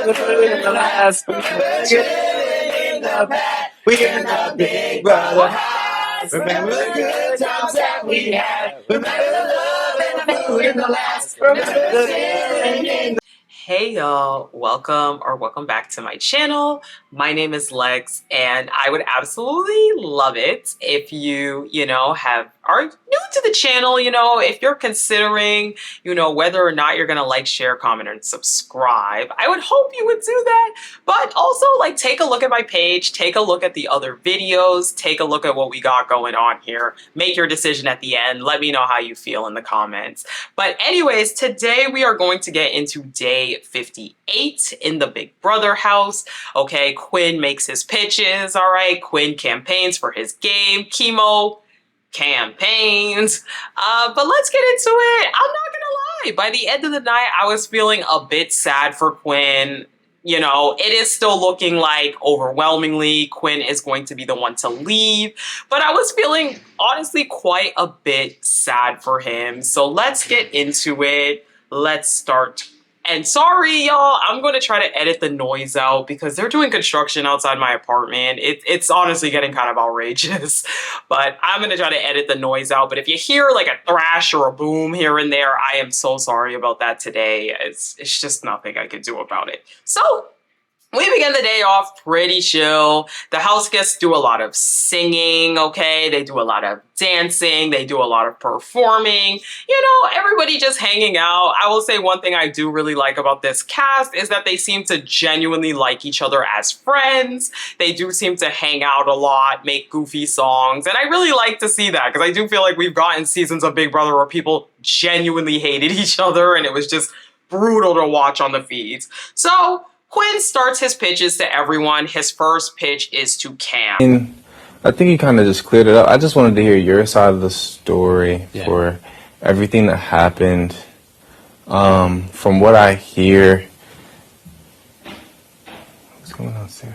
in the last. Remember chilling in the back. We in the big brother house. Remember the good times that we had. Remember the love and the food in the last. Remember the chilling in the. Hey y'all, welcome back to my channel. My name is Lex and I would absolutely love it if you are new to the channel, if you're considering, whether or not you're gonna like, share, comment, and subscribe. I would hope you would do that, but also take a look at my page, take a look at the other videos, take a look at what we got going on here. Make your decision at the end. Let me know how you feel in the comments. But anyways, today we are going to get into day 58 in the Big Brother house. Okay, Quinn makes his pitches, all right? Quinn campaigns for his game. Kimo campaigns. But let's get into it. I'm not gonna lie. By the end of the night, I was feeling a bit sad for Quinn. It is still looking like overwhelmingly Quinn is going to be the one to leave, but I was feeling honestly quite a bit sad for him. So let's get into it. Let's start. And sorry, y'all, I'm going to try to edit the noise out because they're doing construction outside my apartment. It's honestly getting kind of outrageous, but I'm going to try to edit the noise out. But if you hear like a thrash or a boom here and there, I am so sorry about that today. It's just nothing I can do about it. So we begin the day off pretty chill. The house guests do a lot of singing, okay? They do a lot of dancing. They do a lot of performing. Everybody just hanging out. I will say one thing I do really like about this cast is that they seem to genuinely like each other as friends. They do seem to hang out a lot, make goofy songs, and I really like to see that because I do feel like we've gotten seasons of Big Brother where people genuinely hated each other and it was just brutal to watch on the feeds. So Quinn starts his pitches to everyone. His first pitch is to Cam. And I think you kind of just cleared it up. I just wanted to hear your side of the story for everything that happened. From what I hear, what's going on, Sarah?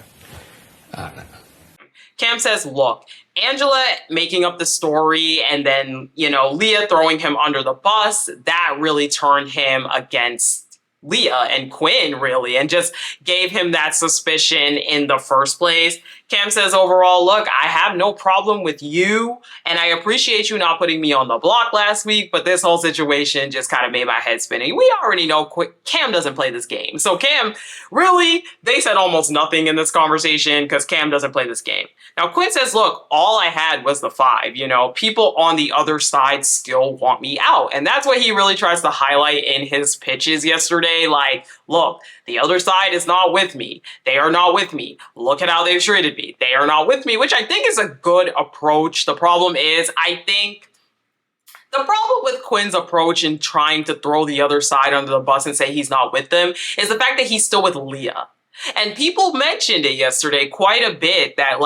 Cam says, look, Angela making up the story and then, Leah throwing him under the bus, that really turned him against Leah and Quinn, really, and just gave him that suspicion in the first place. Cam says, overall, look, I have no problem with you, and I appreciate you not putting me on the block last week, but this whole situation just kind of made my head spinning. We already know Cam doesn't play this game. So Cam, really, they said almost nothing in this conversation because Cam doesn't play this game. Now, Quinn says, look, all I had was the 5. People on the other side still want me out. And that's what he really tries to highlight in his pitches yesterday. Like, look, the other side is not with me. They are not with me. Look at how they've treated me. They are not with me, which I think is a good approach. The problem is, I think the problem with Quinn's approach in trying to throw the other side under the bus and say he's not with them is the fact that he's still with Leah. And people mentioned it yesterday quite a bit that,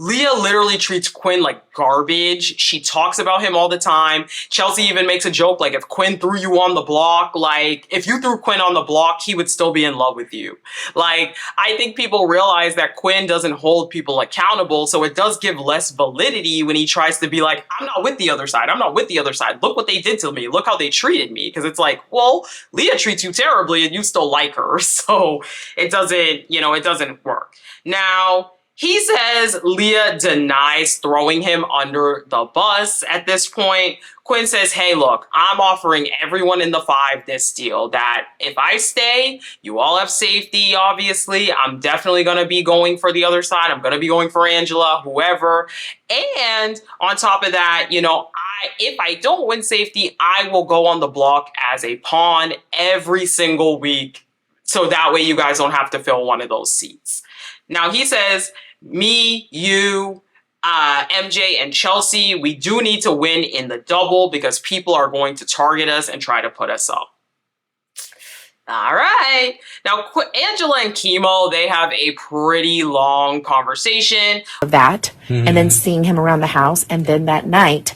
Leah literally treats Quinn like garbage. She talks about him all the time. Chelsea even makes a joke, if Quinn threw you on the block, if you threw Quinn on the block, he would still be in love with you. I think people realize that Quinn doesn't hold people accountable, so it does give less validity when he tries to be like, I'm not with the other side. I'm not with the other side. Look what they did to me. Look how they treated me. Because it's well, Leah treats you terribly and you still like her. So it doesn't work. Now, he says Leah denies throwing him under the bus at this point. Quinn says, hey, look, I'm offering everyone in the 5 this deal that if I stay, you all have safety, obviously. I'm definitely going to be going for the other side. I'm going to be going for Angela, whoever. And on top of that, if I don't win safety, I will go on the block as a pawn every single week. So that way you guys don't have to fill one of those seats. Now, he says, me, you, MJ, and Chelsea, we do need to win in the double because people are going to target us and try to put us up. All right. Now, Angela and Kimo, they have a pretty long conversation. And then seeing him around the house. And then that night,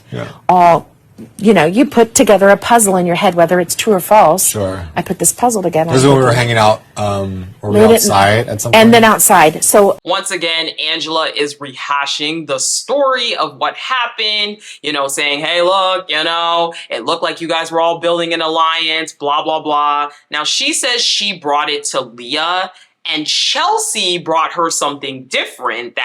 all you put together a puzzle in your head, whether it's true or false. Sure. I put this puzzle together. This is when we were hanging out, or we were outside at some point. And then outside. So once again, Angela is rehashing the story of what happened, saying, hey, look, it looked like you guys were all building an alliance, blah, blah, blah. Now, she says she brought it to Leah, and Chelsea brought her something different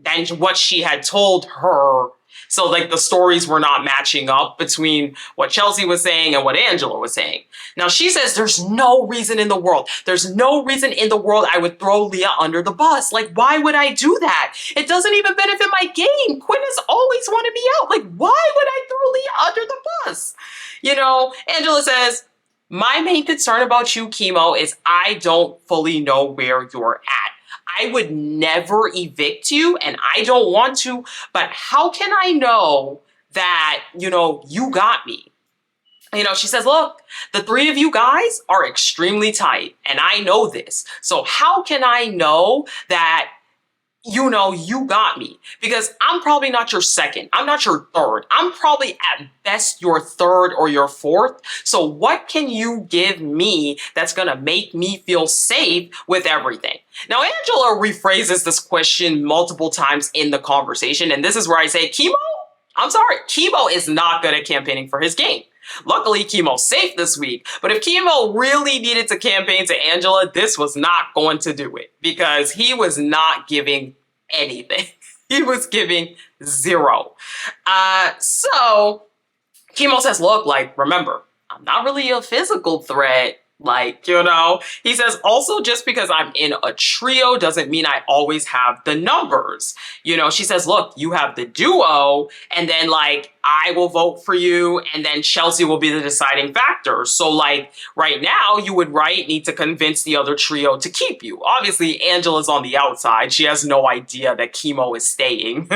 than what she had told her. So, the stories were not matching up between what Chelsea was saying and what Angela was saying. Now, she says there's no reason in the world I would throw Leah under the bus. Why would I do that? It doesn't even benefit my game. Quinn has always wanted me out. Why would I throw Leah under the bus? Angela says, my main concern about you, Kimo, is I don't fully know where you're at. I would never evict you, and I don't want to, but how can I know that, you got me? She says, look, the three of you guys are extremely tight, and I know this. So how can I know that, you got me? Because I'm probably not your second. I'm not your third. I'm probably at best your third or your fourth. So what can you give me that's going to make me feel safe with everything? Now, Angela rephrases this question multiple times in the conversation. And this is where I say, Kimo is not good at campaigning for his game. Luckily, Kimo's safe this week, but if Kimo really needed to campaign to Angela, this was not going to do it because he was not giving anything. He was giving zero. So Kimo says, look, remember, I'm not really a physical threat. He says, also, just because I'm in a trio doesn't mean I always have the numbers. She says, look, you have the duo, and then, I will vote for you, and then Chelsea will be the deciding factor. So, right now, you would, need to convince the other trio to keep you. Obviously, Angela's on the outside. She has no idea that Kimo is staying,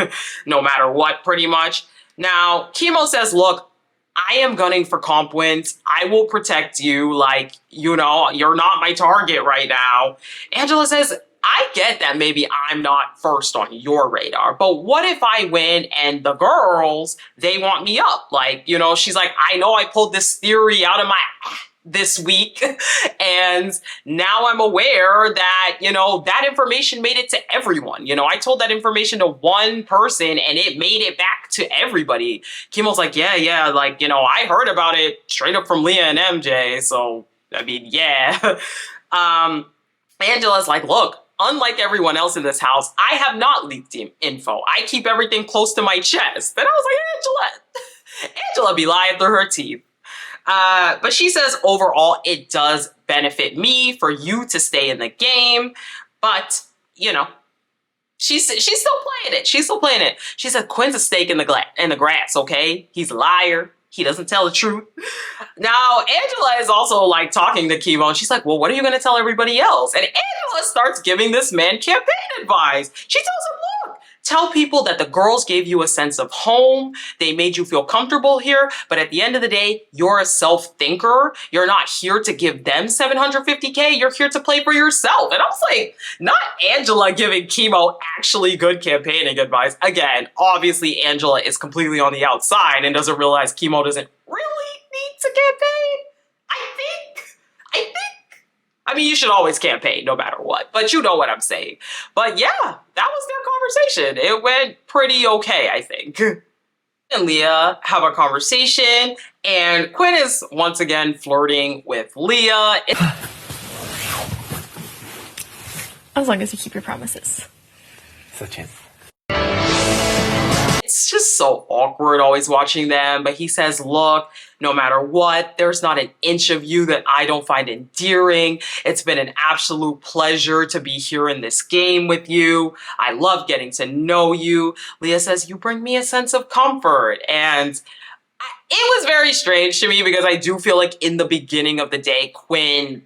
no matter what, pretty much. Now, Kimo says, look, I am gunning for comp wins. I will protect you. You're not my target right now. Angela says, I get that maybe I'm not first on your radar, but what if I win and the girls, they want me up? She's like, I know I pulled this theory out of my this week, and now I'm aware that, that information made it to everyone. I told that information to one person and it made it back to everybody. Kimo's like, yeah, I heard about it straight up from Leah and MJ, so, yeah. Angela's like, look, unlike everyone else in this house, I have not leaked info. I keep everything close to my chest. And I was like, Angela be lying through her teeth. But she says, overall, it does benefit me for you to stay in the game. But, she's still playing it. She's still playing it. She said, Quinn's a snake in the grass, okay? He's a liar. He doesn't tell the truth. Now, Angela is also talking to Kimo, and she's like, well, what are you going to tell everybody else? And Angela starts giving this man campaign advice. She tells him, look, tell people that the girls gave you a sense of home. They made you feel comfortable here. But at the end of the day, you're a self-thinker. You're not here to give them $750K. You're here to play for yourself. And I was like, not Angela giving Kimo actually good campaigning advice. Again, obviously Angela is completely on the outside and doesn't realize Kimo doesn't really need to campaign. I mean, you should always campaign no matter what, but you know what I'm saying. But yeah, that was their conversation. It went pretty okay, I think. And Leah have a conversation, and Quinn is once again flirting with Leah. As long as you keep your promises. Such a... It's just so awkward always watching them, but he says, look, no matter what, there's not an inch of you that I don't find endearing. It's been an absolute pleasure to be here in this game with you. I love getting to know you. Leah says, you bring me a sense of comfort. And it was very strange to me because I do feel like in the beginning of the day, Quinn,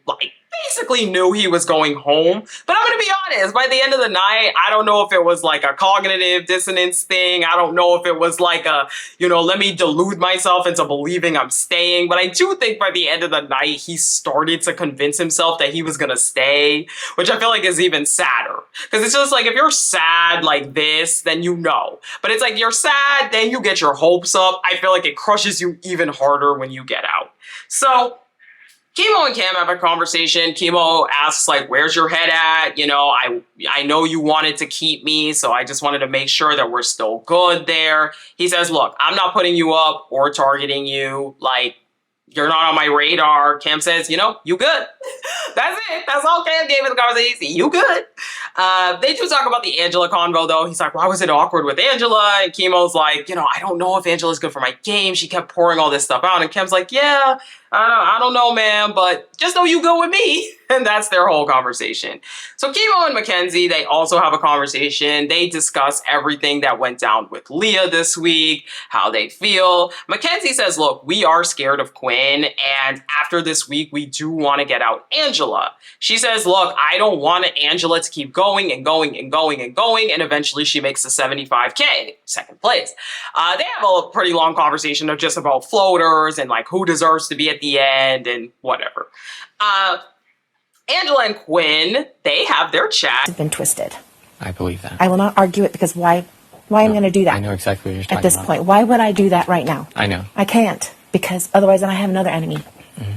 basically knew he was going home. But I'm going to be honest, by the end of the night, I don't know if it was like a cognitive dissonance thing. I don't know if it was like a, let me delude myself into believing I'm staying. But I do think by the end of the night, he started to convince himself that he was going to stay, which I feel like is even sadder. Because it's just like, if you're sad like this, then you know. But it's like, you're sad, then you get your hopes up. I feel like it crushes you even harder when you get out. So Kimo and Cam have a conversation. Kimo asks, like, where's your head at? I know you wanted to keep me, so I just wanted to make sure that we're still good there. He says, look, I'm not putting you up or targeting you. Like, you're not on my radar. Cam says, you good. That's it. That's all Cam gave in the conversation. You good. They do talk about the Angela convo, though. He's like, why was it awkward with Angela? And Kimo's like, I don't know if Angela's good for my game. She kept pouring all this stuff out. And Cam's like, yeah, I don't know, man, but just know you go with me. And that's their whole conversation. So Kimo and Mackenzie, they also have a conversation. They discuss everything that went down with Leah this week, how they feel. Mackenzie says, look, we are scared of Quinn. And after this week, we do want to get out Angela. She says, look, I don't want Angela to keep going and going and going and going. And eventually she makes the 75K, second place. They have a pretty long conversation of just about floaters and like who deserves to be at the end and whatever. Angela and Quinn, they have their chat. Have been twisted. I believe that. I will not argue it because why am I going to do that? I know exactly what you're talking at this about. point. Why would I do that right now? I know. I can't, because otherwise then I have another enemy.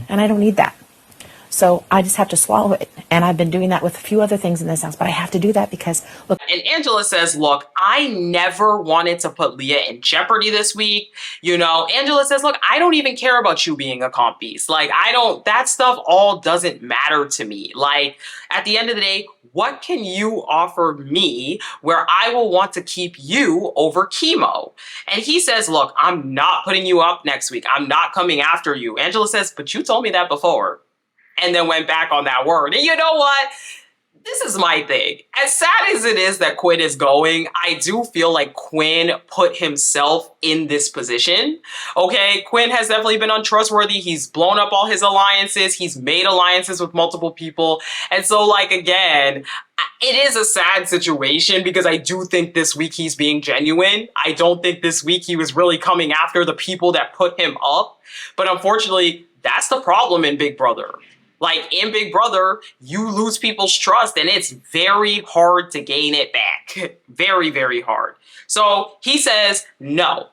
And I don't need that. So I just have to swallow it. And I've been doing that with a few other things in this house, but I have to do that because, look. And Angela says, look, I never wanted to put Leah in jeopardy this week. Angela says, look, I don't even care about you being a comp beast. Like, that stuff all doesn't matter to me. Like, at the end of the day, what can you offer me where I will want to keep you over Kimo? And he says, look, I'm not putting you up next week. I'm not coming after you. Angela says, but you told me that before. And then went back on that word. And you know what? This is my thing. As sad as it is that Quinn is going, I do feel like Quinn put himself in this position. Okay, Quinn has definitely been untrustworthy. He's blown up all his alliances. He's made alliances with multiple people. And so, like, again, it is a sad situation because I do think this week he's being genuine. I don't think this week he was really coming after the people that put him up. But unfortunately, that's the problem in Big Brother. Like, in Big Brother, you lose people's trust, and it's very hard to gain it back. Very, very hard. So he says, no.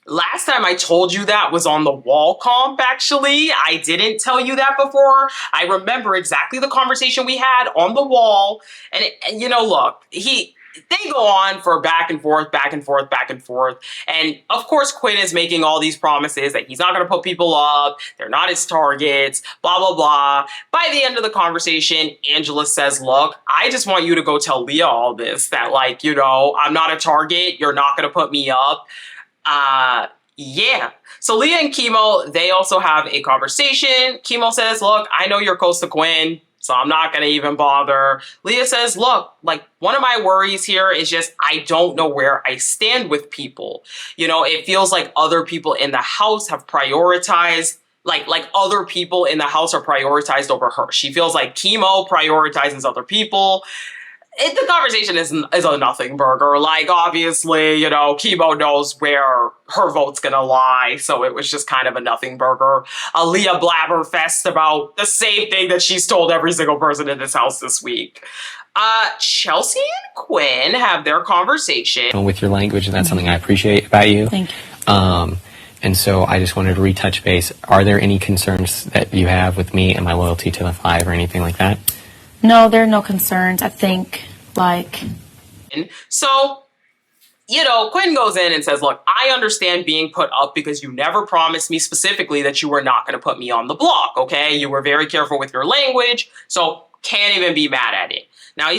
Last time I told you that was on the wall comp, actually. I didn't tell you that before. I remember exactly the conversation we had on the wall. And look, they go on for back and forth, back and forth, back and forth. And of course, Quinn is making all these promises that he's not going to put people up. They're not his targets, blah, blah, blah. By the end of the conversation, Angela says, look, I just want you to go tell Leah all this, that like, I'm not a target. You're not going to put me up. Yeah. So Leah and Kimo, they also have a conversation. Kimo says, look, I know you're close to Quinn, so I'm not going to even bother. Leah says, look, like, one of my worries here is just I don't know where I stand with people. It feels like other people in the house have prioritized, like other people in the house are prioritized over her. She feels like Kimo prioritizes other people. The conversation is a nothing burger. Like, obviously, Kimo knows where her vote's gonna lie, so it was just kind of a nothing burger. Leah blabber fest about the same thing that she's told every single person in this house this week. Chelsea and Quinn have their conversation. With your language, and that's something I appreciate about you. Thank you. And so I just wanted to retouch base. Are there any concerns that you have with me and my loyalty to the Five or anything like that? No, there are no concerns. I think, So, Quinn goes in and says, look, I understand being put up because you never promised me specifically that you were not going to put me on the block, okay? You were very careful with your language, so can't even be mad at it. Now,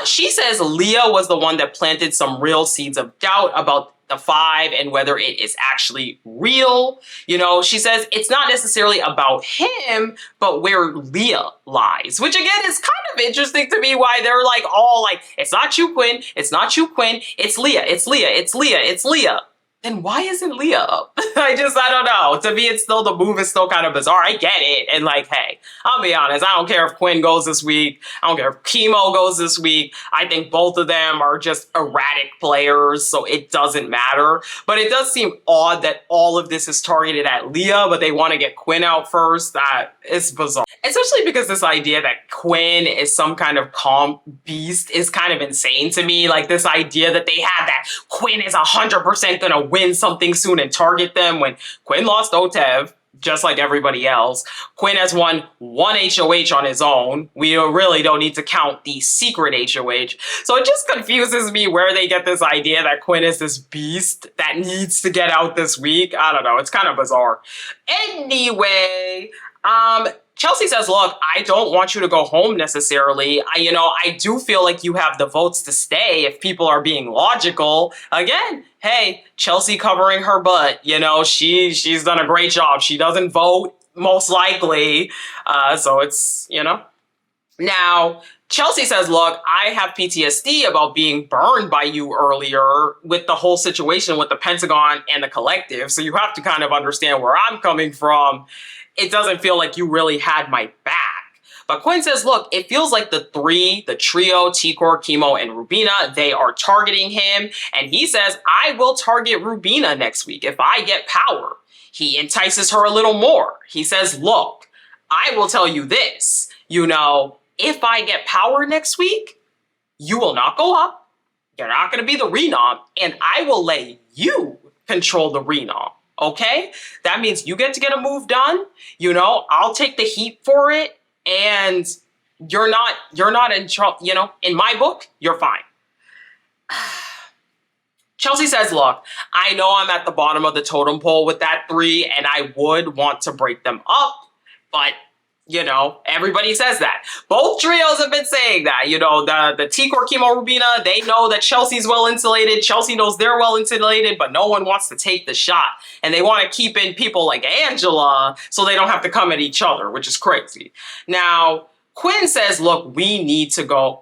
she says Leah was the one that planted some real seeds of doubt about the Five and whether it is actually real. She says it's not necessarily about him, but where Leah lies, which again is kind of interesting to me why they're like all like, it's not you, Quinn. It's not you, Quinn. It's Leah. It's Leah. It's Leah. It's Leah. then why isn't Leah up? I don't know. To me, the move is still kind of bizarre. I get it. And like, hey, I'll be honest. I don't care if Quinn goes this week. I don't care if Kimo goes this week. I think both of them are just erratic players, so it doesn't matter. But it does seem odd that all of this is targeted at Leah, but they want to get Quinn out first. That is bizarre. Especially because this idea that Quinn is some kind of calm beast is kind of insane to me. Like this idea that they have that Quinn is 100% gonna win something soon and target them when Quinn lost Otev, just like everybody else. Quinn has won one HOH on his own. We really don't need to count the secret HOH. So it just confuses me where they get this idea that Quinn is this beast that needs to get out this week. I don't know. It's kind of bizarre. Anyway, Chelsea says, look, I don't want you to go home necessarily. I do feel like you have the votes to stay if people are being logical. Again, hey, Chelsea covering her butt. She's done a great job. She doesn't vote, most likely. So it's. Now, Chelsea says, look, I have PTSD about being burned by you earlier with the whole situation with the Pentagon and the collective. So you have to kind of understand where I'm coming from. It doesn't feel like you really had my back. But Quinn says, look, it feels like the trio, T-Core, Kimo, and Rubina, they are targeting him. And he says, I will target Rubina next week if I get power. He entices her a little more. He says, look, I will tell you this, if I get power next week, you will not go up. You're not going to be the renom, and I will let you control the renom. Okay? That means you get a move done. I'll take the heat for it, and you're not in trouble. In my book, you're fine. Chelsea says, look, I know I'm at the bottom of the totem pole with that 3, and I would want to break them up, but everybody says that. Both trios have been saying that. The T-Core, Kimo, Rubina, they know that Chelsea's well insulated. Chelsea knows they're well insulated, but no one wants to take the shot. And they want to keep in people like Angela so they don't have to come at each other, which is crazy. Now, Quinn says, look, we need to go.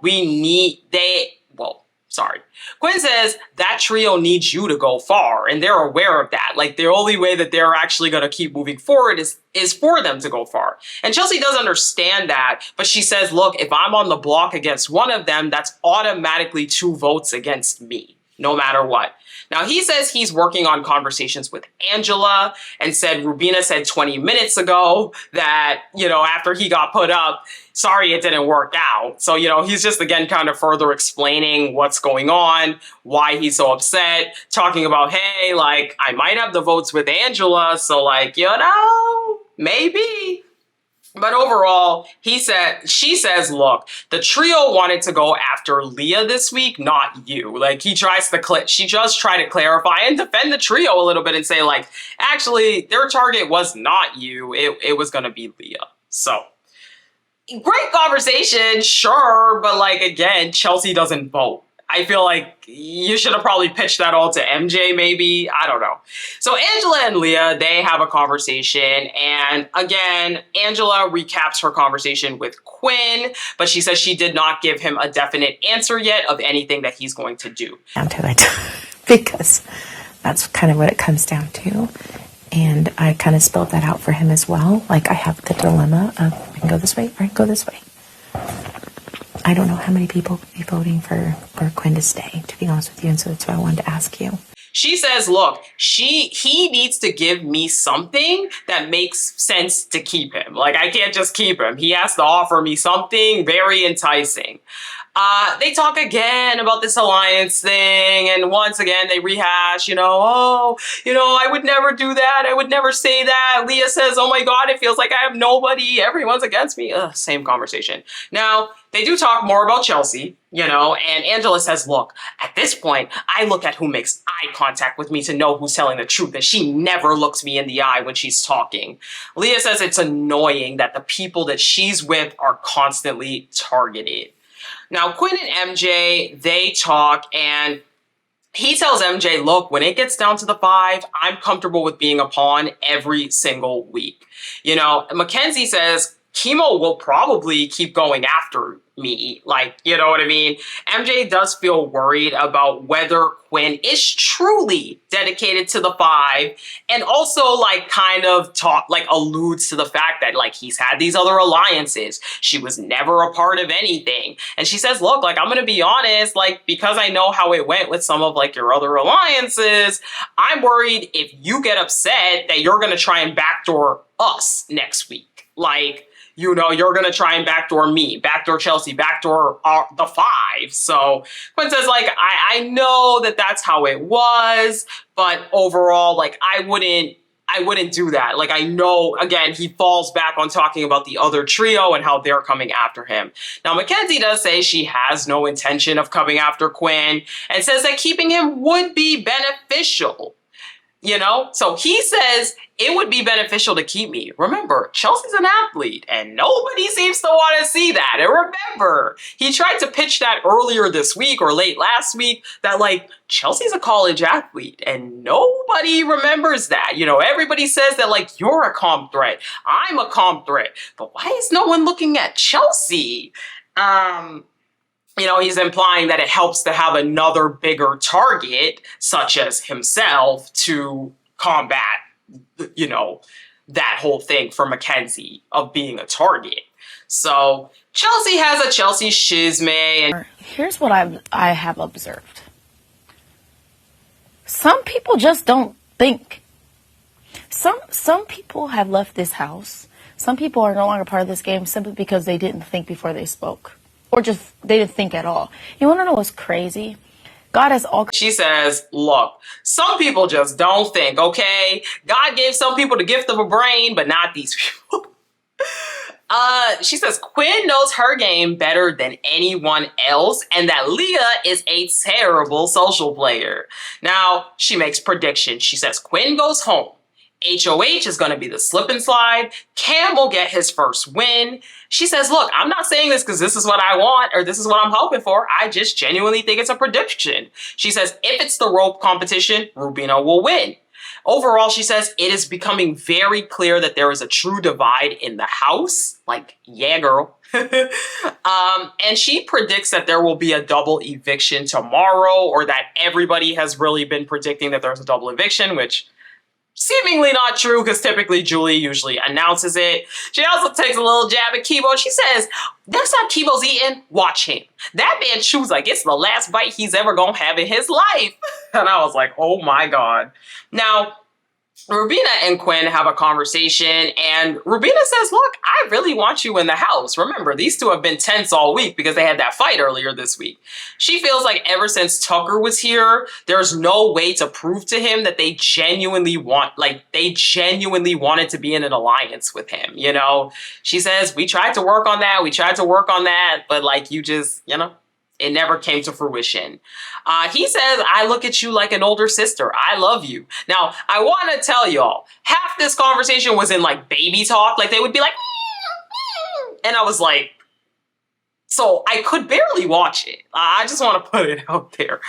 Quinn says that trio needs you to go far, and they're aware of that. Like, the only way that they're actually going to keep moving forward is for them to go far. And Chelsea does understand that, but she says, look, if I'm on the block against one of them, that's automatically 2 votes against me, no matter what. Now, he says he's working on conversations with Angela and said Rubina said 20 minutes ago that, after he got put up, sorry, it didn't work out. So, he's just, again, kind of further explaining what's going on, why he's so upset, talking about, hey, like, I might have the votes with Angela. So, like, maybe. But overall, she says, look, the trio wanted to go after Leah this week, not you. Like, she just tried to clarify and defend the trio a little bit and say, like, actually, their target was not you. It was going to be Leah. So, great conversation, sure. But, like, again, Chelsea doesn't vote. I feel like you should have probably pitched that all to MJ, maybe. I don't know. So Angela and Leah, they have a conversation. And again, Angela recaps her conversation with Quinn, but she says she did not give him a definite answer yet of anything that he's going to do. Down to it, because that's kind of what it comes down to. And I kind of spelled that out for him as well. Like, I have the dilemma of, I can go this way or I can go this way. I don't know how many people will be voting for Quinn to stay, to be honest with you, and so that's why I wanted to ask you. She says, look, he needs to give me something that makes sense to keep him. Like, I can't just keep him. He has to offer me something very enticing. They talk again about this alliance thing, and once again they rehash, I would never do that. I would never say that. Leah says, oh my God, it feels like I have nobody. Everyone's against me. Same conversation. Now, they do talk more about Chelsea, and Angela says, look, at this point, I look at who makes eye contact with me to know who's telling the truth, and she never looks me in the eye when she's talking. Leah says it's annoying that the people that she's with are constantly targeted. Now, Quinn and MJ, they talk, and he tells MJ, look, when it gets down to the 5, I'm comfortable with being a pawn every single week. Mackenzie says, Kimo will probably keep going after me. Like, you know what I mean? MJ does feel worried about whether Quinn is truly dedicated to the five, and also like kind of alludes to the fact that like he's had these other alliances. She was never a part of anything. And she says, look, like, I'm gonna be honest, like, because I know how it went with some of like your other alliances, I'm worried if you get upset that you're gonna try and backdoor us next week. Like, you know, you're going to try and backdoor me, backdoor Chelsea, backdoor the five. So Quinn says, like, I know that that's how it was, but overall, like, I wouldn't do that. Like, I know, again, he falls back on talking about the other trio and how they're coming after him. Now, Mackenzie does say she has no intention of coming after Quinn and says that keeping him would be beneficial. You know, so he says it would be beneficial to keep me. Remember, Chelsea's an athlete and nobody seems to want to see that. And remember, he tried to pitch that earlier this week or late last week that like Chelsea's a college athlete and nobody remembers that. You know, everybody says that like you're a comp threat. I'm a comp threat. But why is no one looking at Chelsea? You know, he's implying that it helps to have another bigger target, such as himself, to combat, you know, that whole thing for Mackenzie of being a target. So Chelsea has a Chelsea schisme. And Here's what I have observed. Some people just don't think. Some people have left this house. Some people are no longer part of this game simply because they didn't think before they spoke. Or just, they didn't think at all. You want to know what's crazy? God has all... She says, look, some people just don't think, okay? God gave some people the gift of a brain, but not these people. She says, Quinn knows her game better than anyone else, and that Leah is a terrible social player. Now, she makes predictions. She says, Quinn goes home. HOH is going to be the slip and slide. Cam will get his first win. She says, look, I'm not saying this because this is what I want or this is what I'm hoping for. I just genuinely think it's a prediction. She says, if it's the rope competition, Rubina will win. Overall, she says, it is becoming very clear that there is a true divide in the house. Like, yeah, girl. And she predicts that there will be a double eviction tomorrow, or that everybody has really been predicting that there's a double eviction, which... seemingly not true, because typically Julie usually announces it. She also takes a little jab at Kimo. She says, next time Kimo's eating, watch him. That man chews like it's the last bite he's ever gonna have in his life. And I was like, oh my God. Now, Rubina and Quinn have a conversation, and Rubina says, look, I really want you in the house. Remember, these two have been tense all week because they had that fight earlier this week. She feels like ever since Tucker was here, there's no way to prove to him that they genuinely wanted to be in an alliance with him, you know? She says, we tried to work on that, but like you just, you know, it never came to fruition. He says, I look at you like an older sister. I love you. Now, I want to tell y'all, half this conversation was in like baby talk. Like they would be like, and I was like, so I could barely watch it. I just want to put it out there.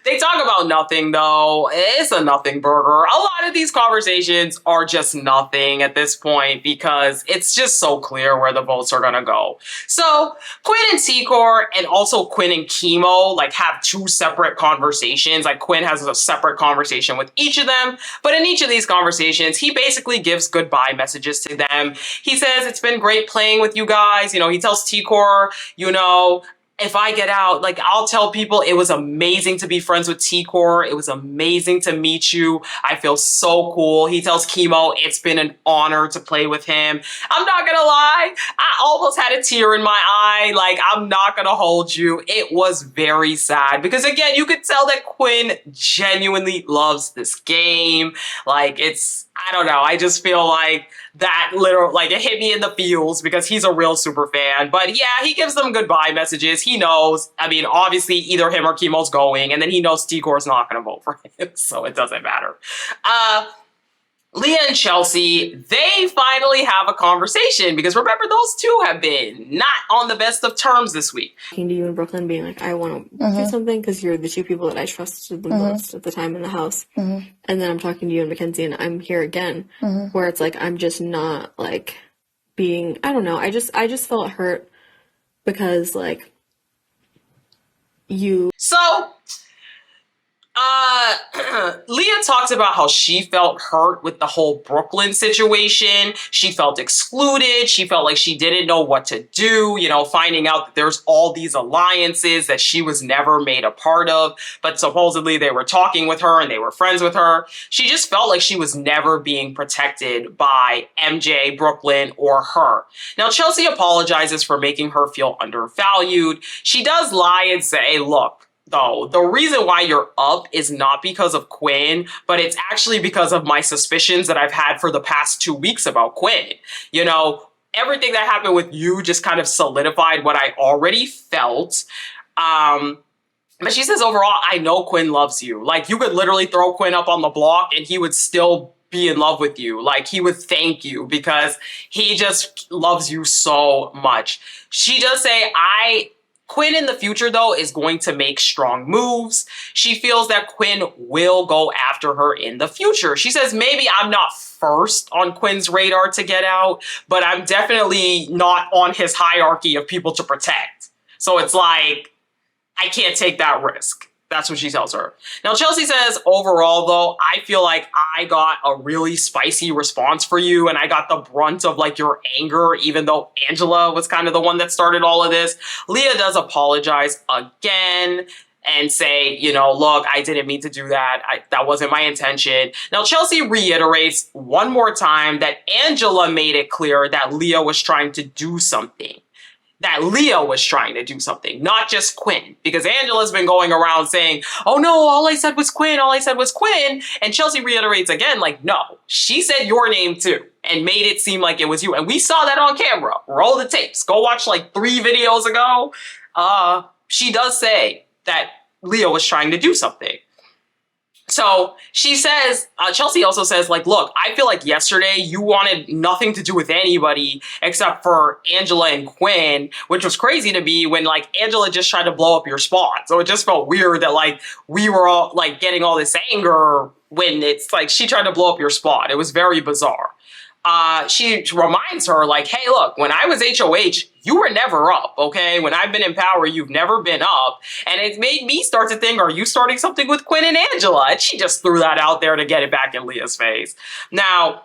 They talk about nothing, though. It's a nothing burger. A lot of these conversations are just nothing at this point because it's just so clear where the votes are going to go. So Quinn and T-Core and also Quinn and Kimo like have two separate conversations. Like Quinn has a separate conversation with each of them. But in each of these conversations, he basically gives goodbye messages to them. He says, it's been great playing with you guys. You know, he tells T-Core, you know, if I get out, like, I'll tell people it was amazing to be friends with T-Core. It was amazing to meet you. I feel so cool. He tells Kimo it's been an honor to play with him. I'm not gonna lie. I almost had a tear in my eye. Like, I'm not gonna hold you. It was very sad because, again, you could tell that Quinn genuinely loves this game. Like, I don't know. I just feel like that literally, like, it hit me in the feels because he's a real super fan. But yeah, he gives them goodbye messages. He knows. I mean, obviously, either him or Kimo's going, and then he knows T-Core's not going to vote for him, so it doesn't matter. Leah and Chelsea, they finally have a conversation because remember, those two have been not on the best of terms this week. Talking to you in Brooklyn, being like, I want to do something because you're the two people that I trusted the most at the time in the house. And then I'm talking to you and Mackenzie, and I'm here again, where it's like I'm just not like being, I don't know, I just felt hurt because like you. So Leah talks about how she felt hurt with the whole Brooklyn situation. She felt excluded. She felt like she didn't know what to do, you know, finding out that there's all these alliances that she was never made a part of, but supposedly they were talking with her and they were friends with her. She just felt like she was never being protected by MJ, Brooklyn, or her. Now, Chelsea apologizes for making her feel undervalued. She does lie and say, look, though, the reason why you're up is not because of Quinn, but it's actually because of my suspicions that I've had for the past 2 weeks about Quinn. You know, everything that happened with you just kind of solidified what I already felt. But she says, overall, I know Quinn loves you. Like, you could literally throw Quinn up on the block and he would still be in love with you. Like, he would thank you because he just loves you so much. She does say, Quinn in the future, though, is going to make strong moves. She feels that Quinn will go after her in the future. She says, maybe I'm not first on Quinn's radar to get out, but I'm definitely not on his hierarchy of people to protect. So it's like, I can't take that risk. That's what she tells her. Now, Chelsea says, overall, though, I feel like I got a really spicy response for you, and I got the brunt of, like, your anger, even though Angela was kind of the one that started all of this. Leah does apologize again and say, you know, look, I didn't mean to do that. That wasn't my intention. Now, Chelsea reiterates one more time that Angela made it clear that Leah was trying to do something. That Leah was trying to do something, not just Quinn. Because Angela's been going around saying, oh no, all I said was Quinn, all I said was Quinn. And Chelsea reiterates again, like, no, she said your name too and made it seem like it was you. And we saw that on camera. Roll the tapes. Go watch like 3 videos ago. She does say that Leah was trying to do something. So she says, Chelsea also says, like, look, I feel like yesterday you wanted nothing to do with anybody except for Angela and Quinn, which was crazy to me when, like, Angela just tried to blow up your spot. So it just felt weird that, like, we were all, like, getting all this anger when it's, like, she tried to blow up your spot. It was very bizarre. She reminds her, like, hey, look, when I was HOH, you were never up, okay? When I've been in power, you've never been up. And it made me start to think, are you starting something with Quinn and Angela? And she just threw that out there to get it back in Leah's face. Now,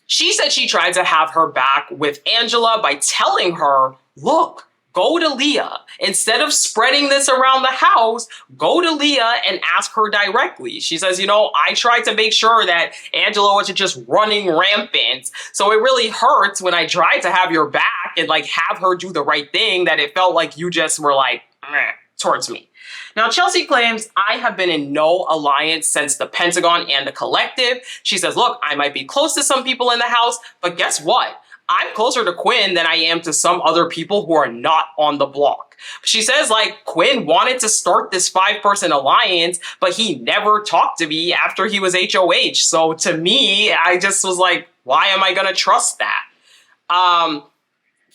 she said she tried to have her back with Angela by telling her, look, go to Leah. Instead of spreading this around the house, go to Leah and ask her directly. She says, you know, I tried to make sure that Angela wasn't just running rampant. So it really hurts when I tried to have your back and like have her do the right thing that it felt like you just were like, meh, towards me. Now, Chelsea claims, I have been in no alliance since the Pentagon and the Collective. She says, look, I might be close to some people in the house, but guess what? I'm closer to Quinn than I am to some other people who are not on the block. She says, like, Quinn wanted to start this 5-person alliance, but he never talked to me after he was HOH. So to me, I just was like, why am I going to trust that?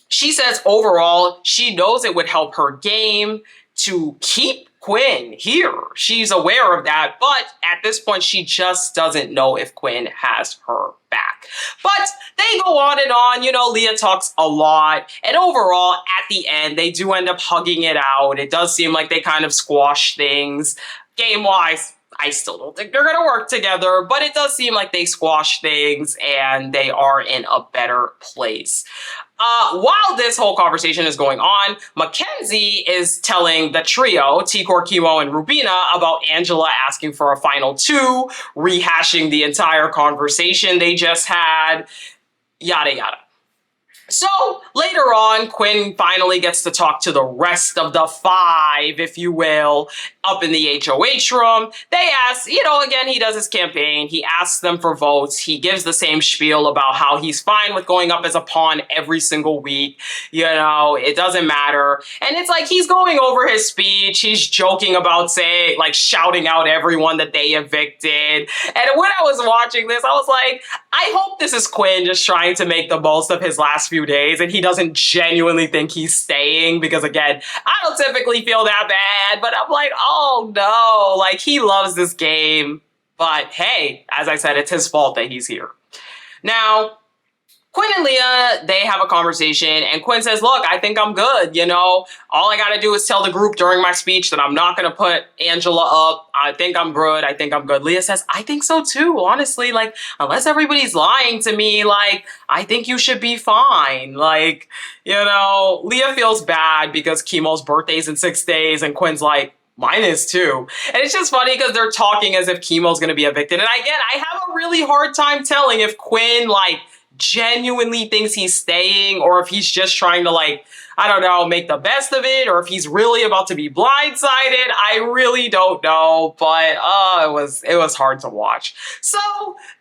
She says overall, she knows it would help her game to keep Quinn here. She's aware of that, but at this point, she just doesn't know if Quinn has her back. But they go on and on. You know, Leah talks a lot. And overall, at the end, they do end up hugging it out. It does seem like they kind of squash things. Game-wise, I still don't think they're going to work together, but it does seem like they squash things and they are in a better place. While this whole conversation is going on, Mackenzie is telling the trio, T-Core, Kimo, and Rubina, about Angela asking for a final 2, rehashing the entire conversation they just had, yada yada. So later on, Quinn finally gets to talk to the rest of the 5, if you will, up in the HOH room. They ask, you know, again, he does his campaign. He asks them for votes. He gives the same spiel about how he's fine with going up as a pawn every single week. You know, it doesn't matter. And it's like he's going over his speech. He's joking about saying, like, shouting out everyone that they evicted. And when I was watching this, I was like, I hope this is Quinn just trying to make the most of his last few days and he doesn't genuinely think he's staying, because again, I don't typically feel that bad, but I'm like, oh no, like he loves this game. But hey, as I said, it's his fault that he's here. Now, Quinn and Leah, they have a conversation, and Quinn says, look, I think I'm good, you know? All I gotta do is tell the group during my speech that I'm not gonna put Angela up. I think I'm good. I think I'm good. Leah says, I think so too, honestly. Like, unless everybody's lying to me, like, I think you should be fine. Like, you know, Leah feels bad because Kimo's birthday's in 6 days, and Quinn's like, mine is too. And it's just funny because they're talking as if Kimo's gonna be evicted. And again, I have a really hard time telling if Quinn, like, genuinely thinks he's staying or if he's just trying to, like, I don't know, make the best of it, or if he's really about to be blindsided. I really don't know, but it was hard to watch. So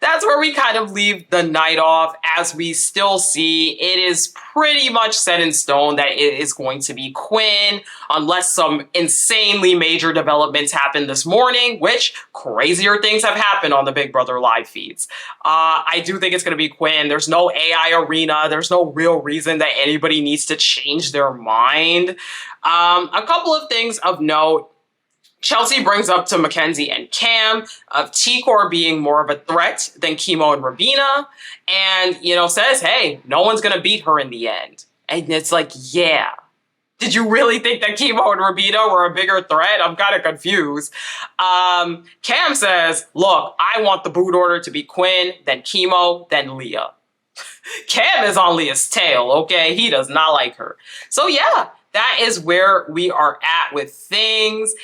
that's where we kind of leave the night off, as we still see it is pretty much set in stone that it is going to be Quinn, unless some insanely major developments happen this morning, which crazier things have happened on the Big Brother live feeds. I do think it's going to be Quinn. There's no AI arena. There's no real reason that anybody needs to change their mind. A couple of things of note. Chelsea brings up to Mackenzie and Cam of T-Core being more of a threat than Kimo and Rabina, and, you know, says, hey, no one's going to beat her in the end. And it's like, yeah. Did you really think that Kimo and Rabina were a bigger threat? I'm kind of confused. Cam says, look, I want the boot order to be Quinn, then Kimo, then Leah. Cam is on Leah's tail, okay? He does not like her. So yeah, that is where we are at with things.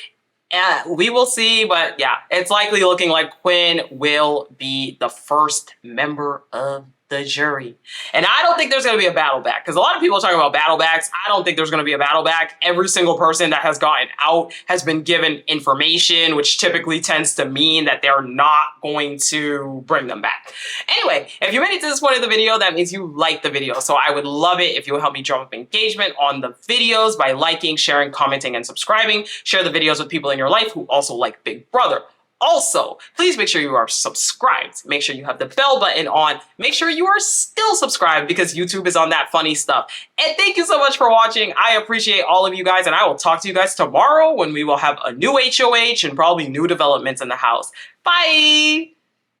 We will see, but yeah, it's likely looking like Quinn will be the first member of the jury. And I don't think there's going to be a battle back, because a lot of people are talking about battle backs. I don't think there's going to be a battle back. Every single person that has gotten out has been given information, which typically tends to mean that they're not going to bring them back. Anyway, if you made it to this point of the video, that means you liked the video. So I would love it if you would help me drum up engagement on the videos by liking, sharing, commenting, and subscribing. Share the videos with people in your life who also like Big Brother. Also, please make sure you are subscribed. Make sure you have the bell button on. Make sure you are still subscribed, because YouTube is on that funny stuff. And thank you so much for watching. I appreciate all of you guys, and I will talk to you guys tomorrow when we will have a new HOH and probably new developments in the house. Bye!